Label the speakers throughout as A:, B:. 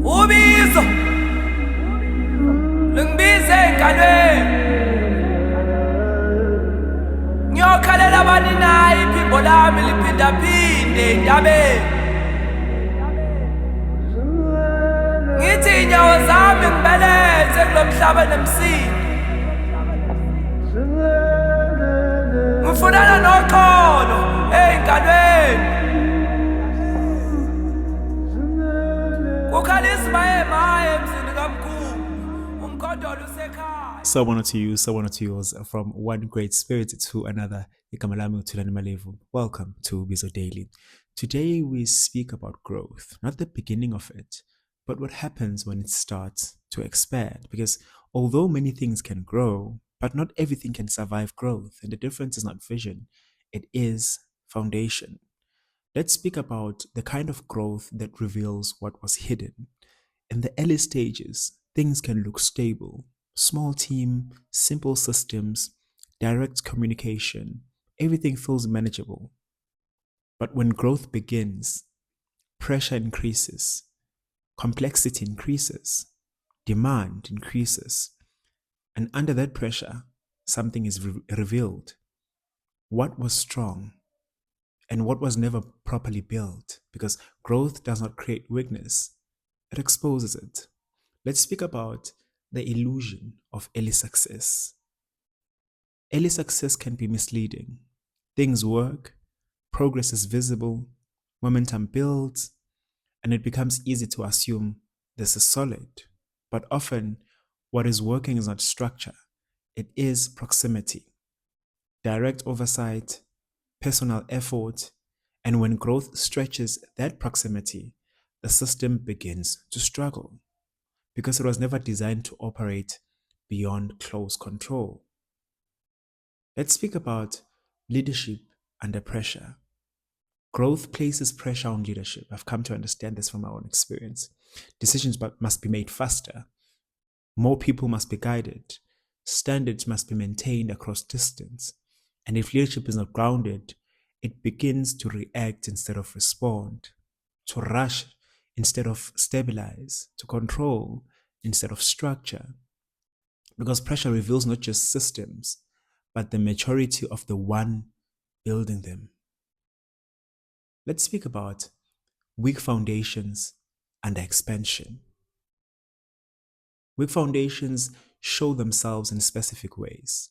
A: Ubizo, lungibize engalweni. Ngiyokhalela bani nayi iphimbo lami liphindaphinde entabeni. Ngithi inyawo zami ngibeleze kulo mhlaba nemsindo. Ngifunana noxolo ey'ngalweni. Kukhalisima emaye emzini kamkhulu. Umkhondolo usekhaya.
B: Someone to you, someone to yours, from one great spirit to another. Welcome to Ubizo Daily. Today we speak about growth, not the beginning of it, but what happens when it starts to expand. Because although many things can grow, but not everything can survive growth. And the difference is not vision, it is foundation. Let's speak about the kind of growth that reveals what was hidden. In the early stages, things can look stable. Small team, simple systems, direct communication, everything feels manageable. But when growth begins, pressure increases, complexity increases, demand increases, and under that pressure, something is revealed. What was strong and what was never properly built, because growth does not create weakness, it exposes it. Let's speak about the illusion of early success. Early success can be misleading. Things work, progress is visible, momentum builds, and it becomes easy to assume this is solid. But often, what is working is not structure, it is proximity, direct oversight, personal effort, and when growth stretches that proximity, the system begins to struggle because it was never designed to operate beyond close control. Let's speak about leadership under pressure. Growth places pressure on leadership. I've come to understand this from my own experience. Decisions must be made faster. More people must be guided. Standards must be maintained across distance. And if leadership is not grounded, it begins to react instead of respond, to rush instead of stabilize, to control instead of structure. Because pressure reveals not just systems, but the maturity of the one building them. Let's speak about weak foundations under expansion. Weak foundations show themselves in specific ways.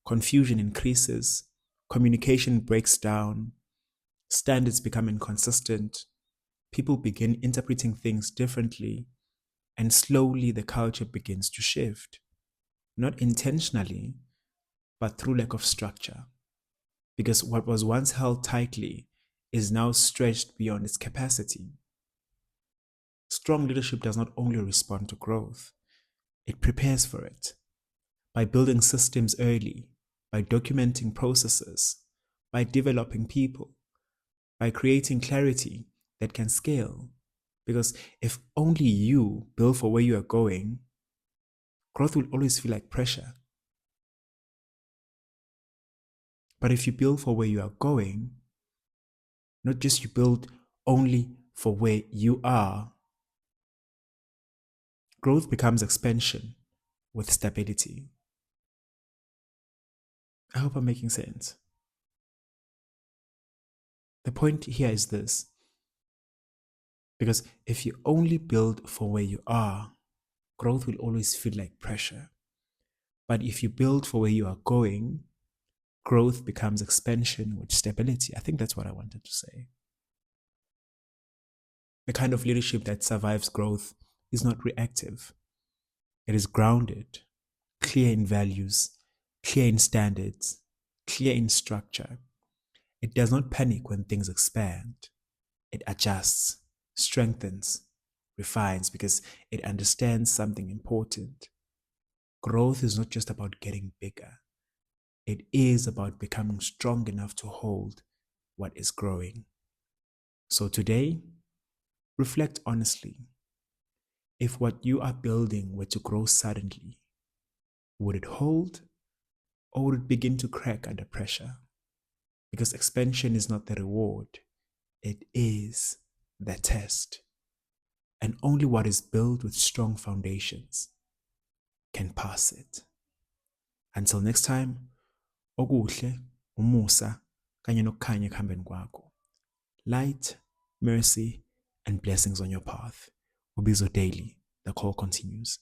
B: Confusion increases, communication breaks down, standards become inconsistent, people begin interpreting things differently, and slowly the culture begins to shift. Not intentionally, but through lack of structure. Because what was once held tightly is now stretched beyond its capacity. Strong leadership does not only respond to growth, it prepares for it by building systems early, by documenting processes, by developing people, by creating clarity that can scale. Because if only you build for where you are going, growth will always feel like pressure. But if you build for where you are going, not just you build only for where you are, growth becomes expansion with stability. I hope I'm making sense. The point here is this. Because if you only build for where you are, growth will always feel like pressure. But if you build for where you are going, growth becomes expansion with stability. I think that's what I wanted to say. The kind of leadership that survives growth is not reactive. It is grounded, clear in values, clear in standards, clear in structure. It does not panic when things expand. It adjusts, strengthens, refines because it understands something important. Growth is not just about getting bigger. It is about becoming strong enough to hold what is growing. So today, reflect honestly. If what you are building were to grow suddenly, would it hold or would it begin to crack under pressure? Because expansion is not the reward, it is the test. And only what is built with strong foundations can pass it. Until next time, okuhle, umusa, kanye nokukhanya ekuhambeni kwakho. Light, mercy, and blessings on your path. Ubizo daily. The call continues.